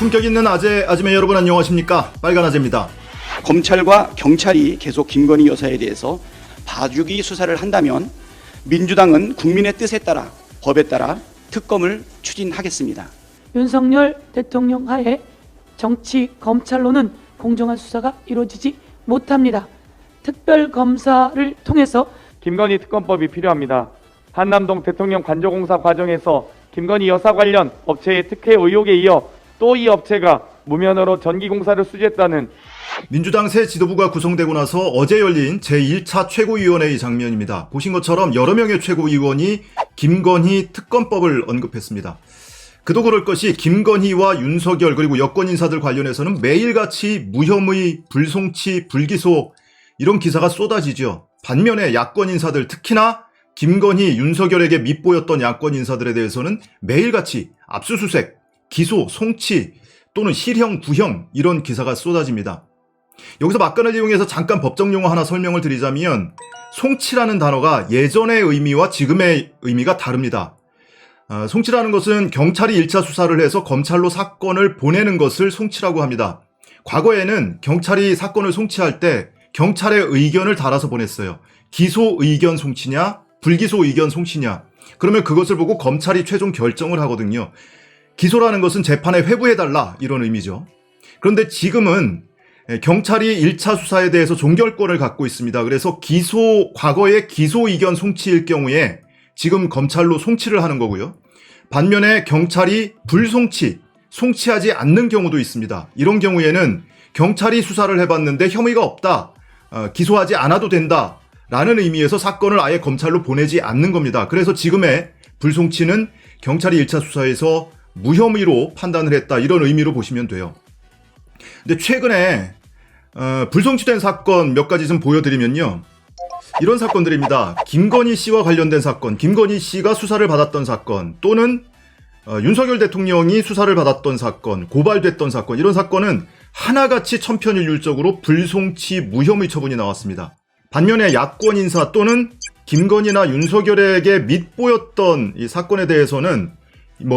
품격 있는 아재, 아지매 여러분 안녕하십니까? 빨간 아재입니다. 검찰과 경찰이 계속 김건희 여사에 대해서 봐주기 수사를 한다면 민주당은 국민의 뜻에 따라 법에 따라 특검을 추진하겠습니다. 윤석열 대통령 하에 정치 검찰로는 공정한 수사가 이루어지지 못합니다. 특별검사를 통해서 김건희 특검법이 필요합니다. 한남동 대통령 관저공사 과정에서 김건희 여사 관련 업체의 특혜 의혹에 이어 또 이 업체가 무면허로 전기공사를 수주했다는 민주당 새 지도부가 구성되고 나서 어제 열린 제1차 최고위원회의 장면입니다. 보신 것처럼 여러 명의 최고위원이 김건희 특검법을 언급했습니다. 그도 그럴 것이 김건희와 윤석열 그리고 여권 인사들 관련해서는 매일같이 무혐의, 불송치, 불기소 이런 기사가 쏟아지죠. 반면에 야권 인사들 특히나 김건희, 윤석열에게 밉보였던 야권 인사들에 대해서는 매일같이 압수수색, 기소, 송치 또는 실형, 구형 이런 기사가 쏟아집니다. 여기서 막간을 이용해서 잠깐 법정 용어 하나 설명을 드리자면 송치라는 단어가 예전의 의미와 지금의 의미가 다릅니다. 송치라는 것은 경찰이 1차 수사를 해서 검찰로 사건을 보내는 것을 송치라고 합니다. 과거에는 경찰이 사건을 송치할 때 경찰의 의견을 달아서 보냈어요. 기소 의견 송치냐, 불기소 의견 송치냐. 그러면 그것을 보고 검찰이 최종 결정을 하거든요. 기소라는 것은 재판에 회부해달라 이런 의미죠. 그런데 지금은 경찰이 1차 수사에 대해서 종결권을 갖고 있습니다. 그래서 과거의 기소 의견 송치일 경우에 지금 검찰로 송치를 하는 거고요. 반면에 경찰이 불송치, 송치하지 않는 경우도 있습니다. 이런 경우에는 경찰이 수사를 해봤는데 혐의가 없다, 기소하지 않아도 된다 라는 의미에서 사건을 아예 검찰로 보내지 않는 겁니다. 그래서 지금의 불송치는 경찰이 1차 수사에서 무혐의로 판단을 했다 이런 의미로 보시면 돼요. 근데 최근에 불송치된 사건 몇 가지 좀 보여드리면요. 이런 사건들입니다. 김건희 씨와 관련된 사건, 김건희 씨가 수사를 받았던 사건 또는 윤석열 대통령이 수사를 받았던 사건, 고발됐던 사건 이런 사건은 하나같이 천편일률적으로 불송치 무혐의 처분이 나왔습니다. 반면에 야권 인사 또는 김건희나 윤석열에게 밉보였던 이 사건에 대해서는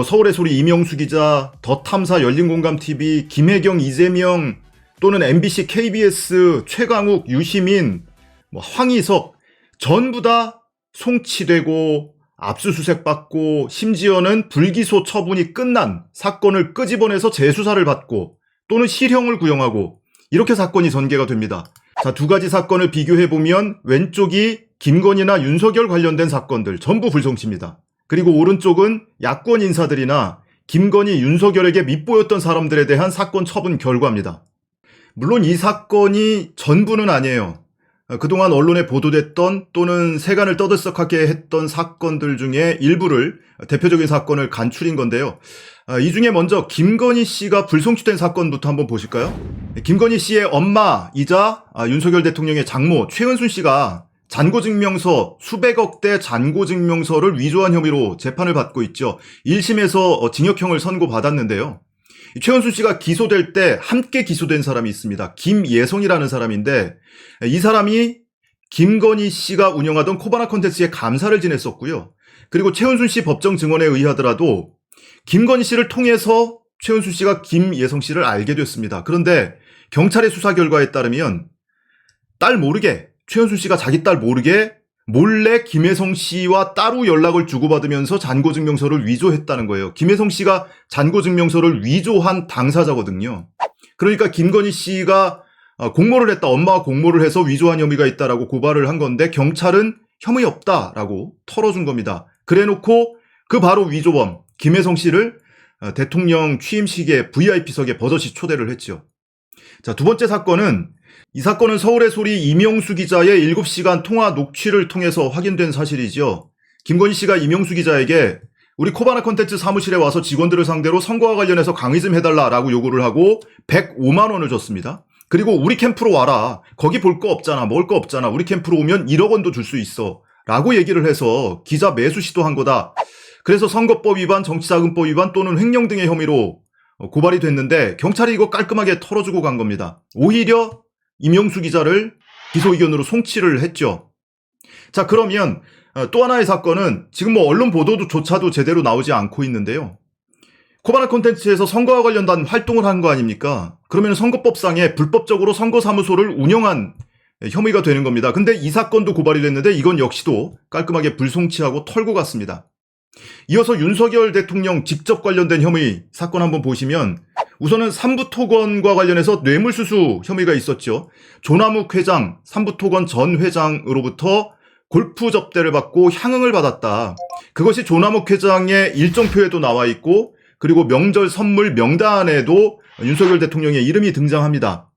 서울의 소리 이명수 기자, 더 탐사 열린공감TV, 김혜경, 이재명 또는 MBC, KBS, 최강욱, 유시민, 황희석 전부 다 송치되고 압수수색 받고 심지어는 불기소 처분이 끝난 사건을 끄집어내서 재수사를 받고 또는 실형을 구형하고 이렇게 사건이 전개가 됩니다. 자, 두 가지 사건을 비교해보면 왼쪽이 김건희나 윤석열 관련된 사건들 전부 불송치입니다. 그리고 오른쪽은 야권 인사들이나 김건희, 윤석열에게 밉보였던 사람들에 대한 사건 처분 결과입니다. 물론 이 사건이 전부는 아니에요. 그동안 언론에 보도됐던 또는 세간을 떠들썩하게 했던 사건들 중에 일부를, 대표적인 사건을 간추린 건데요. 이 중에 먼저 김건희 씨가 불송치된 사건부터 한번 보실까요? 김건희 씨의 엄마이자 윤석열 대통령의 장모 최은순 씨가 잔고증명서, 수백억 대 잔고증명서를 위조한 혐의로 재판을 받고 있죠. 1심에서 징역형을 선고받았는데요. 최은순 씨가 기소될 때 함께 기소된 사람이 있습니다. 김예성이라는 사람인데 이 사람이 김건희 씨가 운영하던 코바나 콘텐츠의 감사를 지냈었고요. 그리고 최은순 씨 법정 증언에 의하더라도 김건희 씨를 통해서 최은순 씨가 김예성 씨를 알게 됐습니다. 그런데 경찰의 수사 결과에 따르면 딸 모르게, 최은순 씨가 자기 딸 모르게 몰래 김혜성 씨와 따로 연락을 주고받으면서 잔고증명서를 위조했다는 거예요. 김혜성 씨가 잔고증명서를 위조한 당사자거든요. 그러니까 김건희 씨가 공모를 했다, 엄마가 공모를 해서 위조한 혐의가 있다라고 고발을 한 건데 경찰은 혐의 없다라고 털어준 겁니다. 그래놓고 그 바로 위조범 김혜성 씨를 대통령 취임식에 VIP석에 버젓이 초대를 했죠. 자, 두 번째 사건은 이 사건은 서울의 소리 이명수 기자의 7시간 통화 녹취를 통해서 확인된 사실이죠. 김건희 씨가 이명수 기자에게 우리 코바나 콘텐츠 사무실에 와서 직원들을 상대로 선거와 관련해서 강의 좀 해달라라고 요구를 하고 105만 원을 줬습니다. 그리고 우리 캠프로 와라. 거기 볼 거 없잖아. 먹을 거 없잖아. 우리 캠프로 오면 1억 원도 줄 수 있어. 라고 얘기를 해서 기자 매수 시도한 거다. 그래서 선거법 위반, 정치자금법 위반 또는 횡령 등의 혐의로 고발이 됐는데 경찰이 이거 깔끔하게 털어주고 간 겁니다. 오히려 이명수 기자를 기소 의견으로 송치를 했죠. 자, 그러면 또 하나의 사건은 지금 언론 보도조차도 제대로 나오지 않고 있는데요. 코바나 콘텐츠에서 선거와 관련된 활동을 한 거 아닙니까? 그러면 선거법상에 불법적으로 선거사무소를 운영한 혐의가 되는 겁니다. 근데 이 사건도 고발이 됐는데 이건 역시도 깔끔하게 불송치하고 털고 갔습니다. 이어서 윤석열 대통령 직접 관련된 혐의 사건 한번 보시면 우선은 삼부토건과 관련해서 뇌물수수 혐의가 있었죠. 조남욱 회장, 삼부토건 전 회장으로부터 골프 접대를 받고 향응을 받았다. 그것이 조남욱 회장의 일정표에도 나와 있고 그리고 명절 선물 명단에도 윤석열 대통령의 이름이 등장합니다.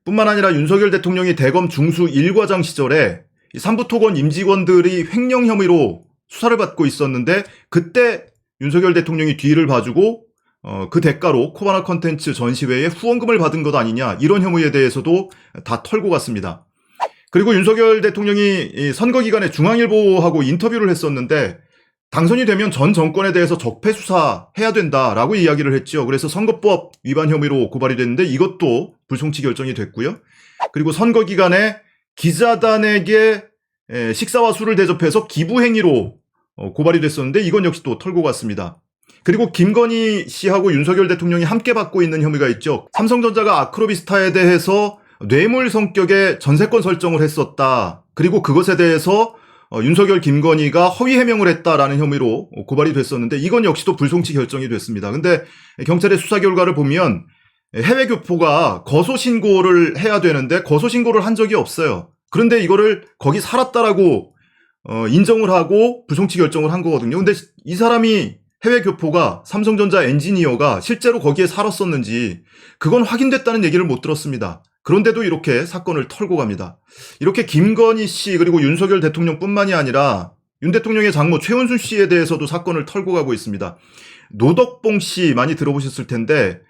뿐만 아니라 윤석열 대통령이 대검 중수 1과장 시절에 삼부토건 임직원들이 횡령 혐의로 수사를 받고 있었는데 그때 윤석열 대통령이 뒤를 봐주고 그 대가로 코바나 콘텐츠 전시회에 후원금을 받은 것 아니냐 이런 혐의에 대해서도 다 털고 갔습니다. 그리고 윤석열 대통령이 선거 기간에 중앙일보하고 인터뷰를 했었는데 당선이 되면 전 정권에 대해서 적폐 수사해야 된다라고 이야기를 했죠. 그래서 선거법 위반 혐의로 고발이 됐는데 이것도 불송치 결정이 됐고요. 그리고 선거 기간에 기자단에게 식사와 술을 대접해서 기부 행위로 고발이 됐었는데 이건 역시 또 털고 갔습니다. 그리고 김건희 씨하고 윤석열 대통령이 함께 받고 있는 혐의가 있죠. 삼성전자가 아크로비스타에 대해서 뇌물 성격의 전세권 설정을 했었다. 그리고 그것에 대해서 윤석열 김건희가 허위 해명을 했다라는 혐의로 고발이 됐었는데 이건 역시도 불송치 결정이 됐습니다. 근데 경찰의 수사 결과를 보면 해외 교포가 거소 신고를 해야 되는데 거소 신고를 한 적이 없어요. 그런데 이거를 거기 살았다라고 인정을 하고 불송치 결정을 한 거거든요. 근데 이 사람이 해외 교포가 삼성전자 엔지니어가 실제로 거기에 살았었는지 그건 확인됐다는 얘기를 못 들었습니다. 그런데도 이렇게 사건을 털고 갑니다. 이렇게 김건희 씨 그리고 윤석열 대통령뿐만이 아니라 윤 대통령의 장모 최은순 씨에 대해서도 사건을 털고 가고 있습니다. 노덕봉 씨 많이 들어보셨을 텐데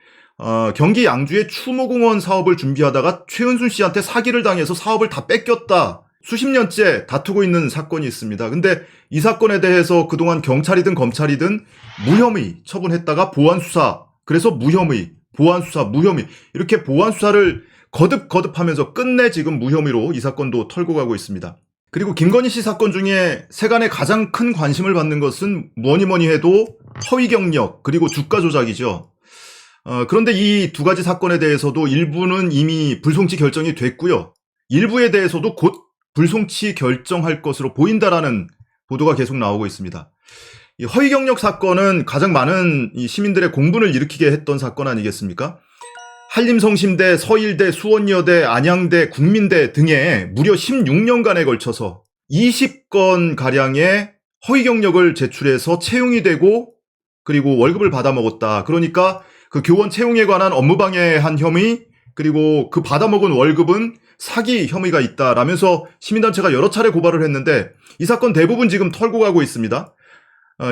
경기 양주의 추모공원 사업을 준비하다가 최은순 씨한테 사기를 당해서 사업을 다 뺏겼다. 수십 년째 다투고 있는 사건이 있습니다. 근데 이 사건에 대해서 그동안 경찰이든 검찰이든 무혐의 처분했다가 보완수사, 그래서 무혐의, 보완수사, 무혐의 이렇게 보완수사를 거듭하면서 끝내 지금 무혐의로 이 사건도 털고 가고 있습니다. 그리고 김건희 씨 사건 중에 세간에 가장 큰 관심을 받는 것은 뭐니 해도 허위 경력 그리고 주가 조작이죠. 그런데 이 두 가지 사건에 대해서도 일부는 이미 불송치 결정이 됐고요. 일부에 대해서도 곧 불송치 결정할 것으로 보인다라는 보도가 계속 나오고 있습니다. 이 허위 경력 사건은 가장 많은 이 시민들의 공분을 일으키게 했던 사건 아니겠습니까? 한림성심대, 서일대, 수원여대, 안양대, 국민대 등에 무려 16년간에 걸쳐서 20건 가량의 허위 경력을 제출해서 채용이 되고 그리고 월급을 받아먹었다. 그러니까 그 교원 채용에 관한 업무방해한 혐의 그리고 그 받아먹은 월급은 사기 혐의가 있다라면서 시민단체가 여러 차례 고발을 했는데 이 사건 대부분 지금 털고 가고 있습니다.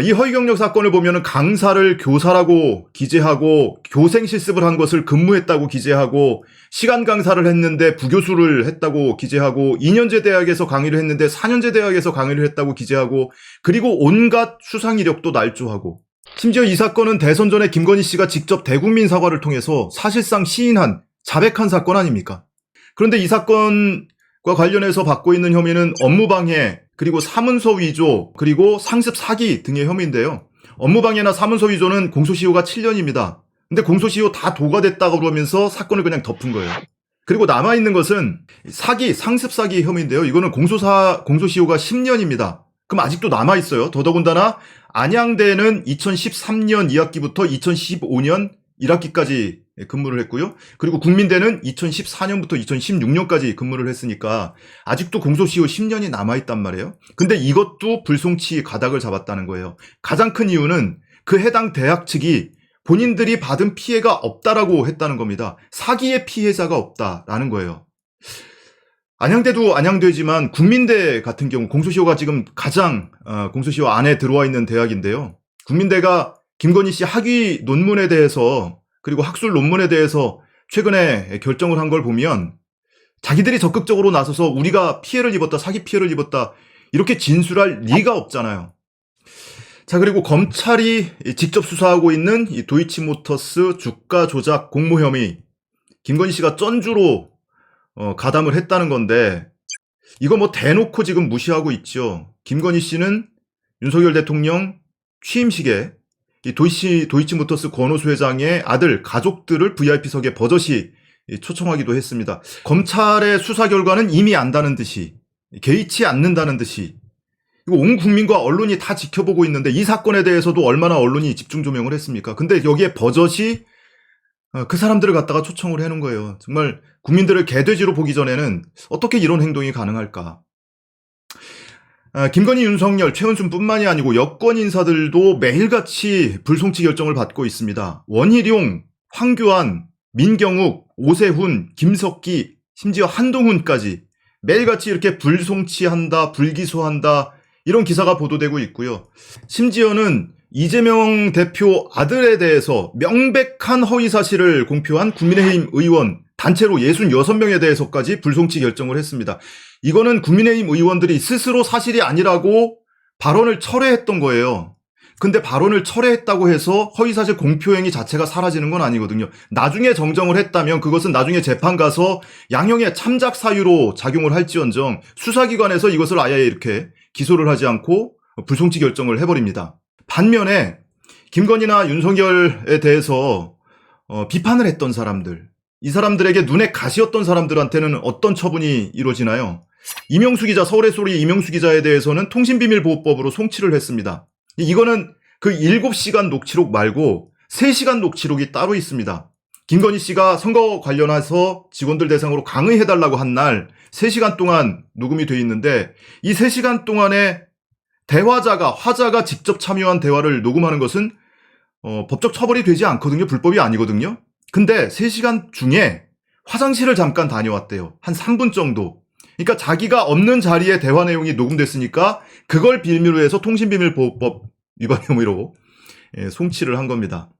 이 허위 경력 사건을 보면은 강사를 교사라고 기재하고 교생 실습을 한 것을 근무했다고 기재하고 시간 강사를 했는데 부교수를 했다고 기재하고 2년제 대학에서 강의를 했는데 4년제 대학에서 강의를 했다고 기재하고 그리고 온갖 수상 이력도 날조하고 심지어 이 사건은 대선 전에 김건희 씨가 직접 대국민 사과를 통해서 사실상 시인한 자백한 사건 아닙니까? 그런데 이 사건과 관련해서 받고 있는 혐의는 업무방해 그리고 사문서 위조 그리고 상습 사기 등의 혐의인데요. 업무방해나 사문서 위조는 공소시효가 7년입니다. 근데 공소시효 다 도과됐다고 그러면서 사건을 그냥 덮은 거예요. 그리고 남아있는 것은 사기, 상습 사기 혐의인데요. 이거는 공소시효가 10년입니다. 그럼 아직도 남아있어요. 더더군다나 안양대는 2013년 2학기부터 2015년 1학기까지 근무를 했고요. 그리고 국민대는 2014년부터 2016년까지 근무를 했으니까 아직도 공소시효 10년이 남아있단 말이에요. 근데 이것도 불송치 가닥을 잡았다는 거예요. 가장 큰 이유는 그 해당 대학 측이 본인들이 받은 피해가 없다라고 했다는 겁니다. 사기의 피해자가 없다라는 거예요. 안양대도 안양대지만 국민대 같은 경우 공소시효가 지금 가장 공소시효 안에 들어와 있는 대학인데요. 국민대가 김건희 씨 학위 논문에 대해서 그리고 학술 논문에 대해서 최근에 결정을 한 걸 보면 자기들이 적극적으로 나서서 우리가 피해를 입었다, 사기 피해를 입었다 이렇게 진술할 리가 없잖아요. 자, 그리고 검찰이 직접 수사하고 있는 이 도이치모터스 주가 조작 공모 혐의 김건희 씨가 전주로 가담을 했다는 건데 이거 뭐 대놓고 지금 무시하고 있죠. 김건희 씨는 윤석열 대통령 취임식에 이 도이치모터스 권오수 회장의 아들 가족들을 VIP석에 버젓이 초청하기도 했습니다. 검찰의 수사 결과는 이미 안다는 듯이, 개의치 않는다는 듯이, 이거 온 국민과 언론이 다 지켜보고 있는데 이 사건에 대해서도 얼마나 언론이 집중 조명을 했습니까? 근데 여기에 버젓이 그 사람들을 갖다가 초청을 해놓은 거예요. 정말 국민들을 개돼지로 보기 전에는 어떻게 이런 행동이 가능할까? 김건희, 윤석열, 최은순뿐만이 아니고 여권 인사들도 매일같이 불송치 결정을 받고 있습니다. 원희룡, 황교안, 민경욱, 오세훈, 김석기, 심지어 한동훈까지 매일같이 이렇게 불송치한다, 불기소한다, 이런 기사가 보도되고 있고요. 심지어는 이재명 대표 아들에 대해서 명백한 허위 사실을 공표한 국민의힘 의원 단체로 66명에 대해서까지 불송치 결정을 했습니다. 이거는 국민의힘 의원들이 스스로 사실이 아니라고 발언을 철회했던 거예요. 근데 발언을 철회했다고 해서 허위사실 공표 행위 자체가 사라지는 건 아니거든요. 나중에 정정을 했다면 그것은 나중에 재판 가서 양형의 참작 사유로 작용을 할지언정 수사기관에서 이것을 아예 이렇게 기소를 하지 않고 불송치 결정을 해버립니다. 반면에 김건희나 윤석열에 대해서 비판을 했던 사람들, 이 사람들에게 눈에 가시였던 사람들한테는 어떤 처분이 이루어지나요? 이명수 기자, 서울의 소리 이명수 기자에 대해서는 통신비밀보호법으로 송치를 했습니다. 이거는 그 7시간 녹취록 말고 3시간 녹취록이 따로 있습니다. 김건희 씨가 선거 관련해서 직원들 대상으로 강의해달라고 한 날 3시간 동안 녹음이 돼 있는데 이 3시간 동안에 화자가 직접 참여한 대화를 녹음하는 것은 법적 처벌이 되지 않거든요. 불법이 아니거든요. 근데 3시간 중에 화장실을 잠깐 다녀왔대요. 한 3분 정도. 그러니까 자기가 없는 자리에 대화 내용이 녹음됐으니까 그걸 빌미로 해서 통신비밀보호법 위반 혐의로 송치를 한 겁니다.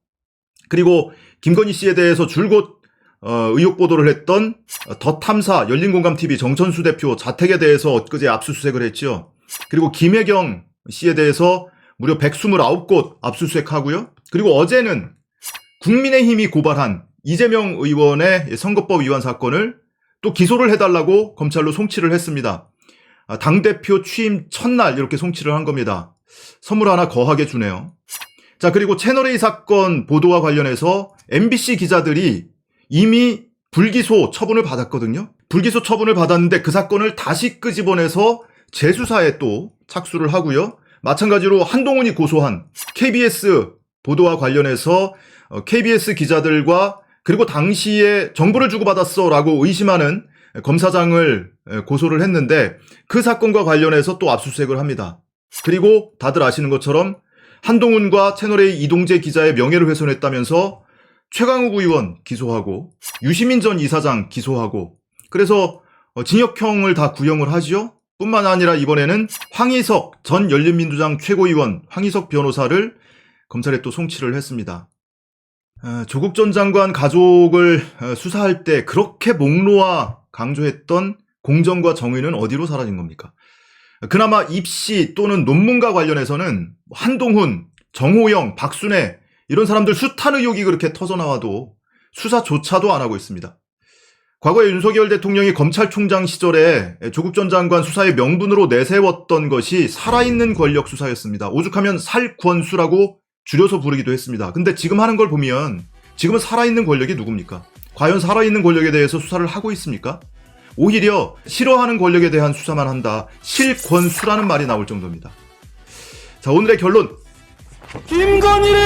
그리고 김건희 씨에 대해서 줄곧 의혹 보도를 했던 더 탐사 열린공감TV 정천수 대표 자택에 대해서 엊그제 압수수색을 했죠. 그리고 김혜경 씨에 대해서 무려 129곳 압수수색하고요. 그리고 어제는 국민의힘이 고발한 이재명 의원의 선거법 위반 사건을 또 기소를 해달라고 검찰로 송치를 했습니다. 당대표 취임 첫날 이렇게 송치를 한 겁니다. 선물 하나 거하게 주네요. 자, 그리고 채널A 사건 보도와 관련해서 MBC 기자들이 이미 불기소 처분을 받았거든요. 불기소 처분을 받았는데 그 사건을 다시 끄집어내서 재수사에 또 착수를 하고요. 마찬가지로 한동훈이 고소한 KBS 보도와 관련해서 KBS 기자들과 그리고 당시에 정보를 주고받았어 라고 의심하는 검사장을 고소를 했는데 그 사건과 관련해서 또 압수수색을 합니다. 그리고 다들 아시는 것처럼 한동훈과 채널A 이동재 기자의 명예를 훼손했다면서 최강욱 의원 기소하고 유시민 전 이사장 기소하고 그래서 징역형을 다 구형을 하죠. 뿐만 아니라 이번에는 황희석 전 열린민주당 최고위원 황희석 변호사를 검찰에 또 송치를 했습니다. 조국 전 장관 가족을 수사할 때 그렇게 목놓아 강조했던 공정과 정의는 어디로 사라진 겁니까? 그나마 입시 또는 논문과 관련해서는 한동훈, 정호영, 박순애 이런 사람들 숱한 의혹이 그렇게 터져나와도 수사조차도 안 하고 있습니다. 과거에 윤석열 대통령이 검찰총장 시절에 조국 전 장관 수사의 명분으로 내세웠던 것이 살아있는 권력 수사였습니다. 오죽하면 살권수라고 줄여서 부르기도 했습니다. 근데 지금 하는 걸 보면 지금은 살아있는 권력이 누굽니까? 과연 살아있는 권력에 대해서 수사를 하고 있습니까? 오히려 싫어하는 권력에 대한 수사만 한다. 실권수라는 말이 나올 정도입니다. 자, 오늘의 결론. 김건희를